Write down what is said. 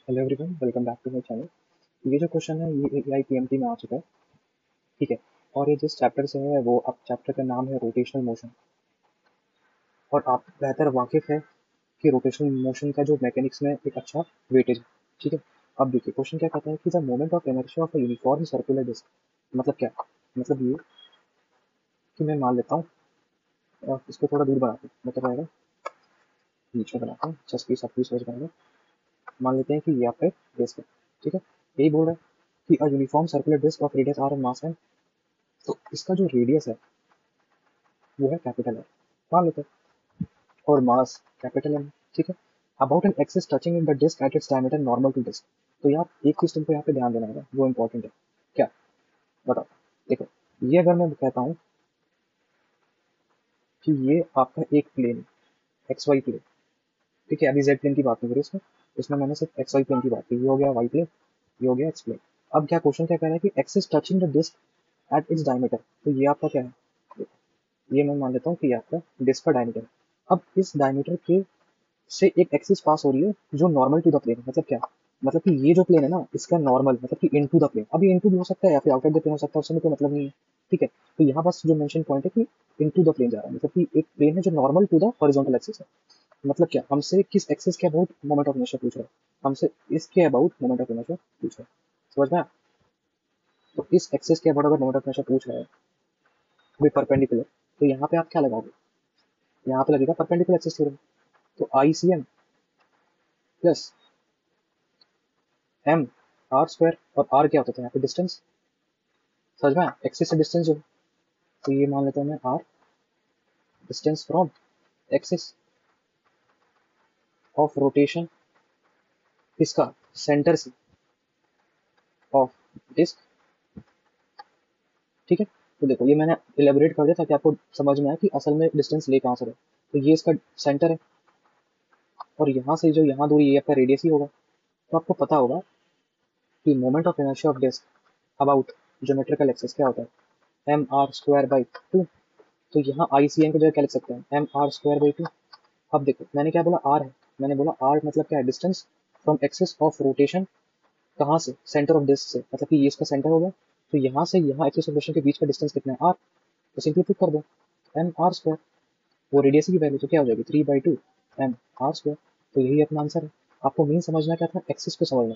Hello everyone, welcome back to my channel. ये जो question है ये एआई पीएमटी में आ चुका है। ठीक है। और ये जिस चैप्टर से है वो अब चैप्टर का नाम है रोटेशनल मोशन। और आप बेहतर वाकिफ है कि रोटेशनल मोशन का जो मैकेनिक्स में एक अच्छा वेटेज है। ठीक है। अब देखिए क्वेश्चन क्या कहता है कि the moment of inertia of a uniform circular disc. मतलब क्या, मतलब ये कि मैं मान लेता हूँ इसको थोड़ा दूर बनाते हैं, मतलब आएगा बीच में बनाता हूँ, जस्ट की सब कुछ समझ पाएंगे। मान लेते हैं कि ये आपका डिस्क है। ठीक है। यही बोल रहा है कि a uniform circular disc of radius R and mass M. तो इसका जो रेडियस है वो है कैपिटल है, मान लेते हैं, और मास कैपिटल एम। ठीक है। About an axis touching in the disc at its diameter normal to disc. तो यार एक चीज तुमको यहाँ पे ध्यान देना है, वो इंपॉर्टेंट है। क्या? बताओ। देखो, ये अगर मैं कहता हूँ कि ये आपका एक प्लेन, एक्स वाई प्लेन। ठीक है, अभी जेड प्लेन की बात नहीं करी इसमें, इसमें मैंने सिर्फ एक्स वाई प्लेन की बात की। ये हो गया वाई प्लेन, ये हो गया एक्स प्लेन। अब क्या क्वेश्चन क्या कह रहा है कि axis touching the disc at its diameter. तो ये आपका क्या है, ये मैं मान लेता हूँ कि ये आपका डिस्क का डायमीटर है। अब इस डायमीटर के से एक एक्सिस पास हो रही है जो नॉर्मल टू द प्लेन। मतलब क्या, मतलब कि ये जो प्लेन है ना इसका नॉर्मल मतलब कि इनटू द प्लेन। अभी इनटू भी हो सकता है या फिर आउटसाइड द प्लेन हो सकता है, उसमें कोई मतलब नहीं है। ठीक है। तो यहाँ बस जो मेंशन पॉइंट है कि इनटू द प्लेन जा रहा है, मतलब कि एक प्लेन है जो normal to the horizontal axis है। मतलब क्या, हमसे किस एक्सिस के अबाउट मोमेंट ऑफ इनर्शिया पूछ रहा है, हमसे इसके अबाउट मोमेंट ऑफ इनर्शिया पूछ रहा है। समझ में आया? तो इस एक्सिस के अबाउट अगर मोमेंट ऑफ इनर्शिया पूछ रहा है विद परपेंडिकुलर, तो यहाँ पे आप क्या लगाओगे, यहाँ पे लगेगा परपेंडिकुलर एक्सिस थ्योरम। तो I C M plus M R square, और आर क्या होता था यहाँ पे, डिस्टेंस। समझ में, एक्सिस से डिस्टेंस जो, तो ये मान लेता हूँ मैं R, distance from axis of rotation इसका सेंटर से ऑफ डिस्क। ठीक है। तो देखो ये मैंने इलेबोरेट कर दिया ताकि आपको समझ में आए कि असल में डिस्टेंस ले कहाँ से रहे। तो ये इसका सेंटर है, और यहाँ से जो यहाँ दूरी ये आपका रेडियस ही होगा। तो आपको पता होगा कि moment of inertia of disc about geometrical axis क्या होता है, M R square by two. तो यहाँ आई सी एन की जगह क्या लिख सकते हैं, M R square by two. अब देखो मैंने क्या बोला, आर है, मैंने बोला आर मतलब क्या है, distance from axis of rotation. कहाँ से, सेंटर ऑफ डिस्क से, मतलब कि ये इसका सेंटर होगा। तो यहाँ से यहाँ एक्सिस ऑफ रोटेशन के बीच का डिस्टेंस कितना है, आर। तो सिंपली पुट कर दो एम आर स्क्वायर, वो रेडियस की वैल्यू तो क्या हो जाएगी 3/2 एम आर स्क्वायर। तो यही अपना आंसर है। आपको मेन समझना क्या था, एक्सिस को समझना।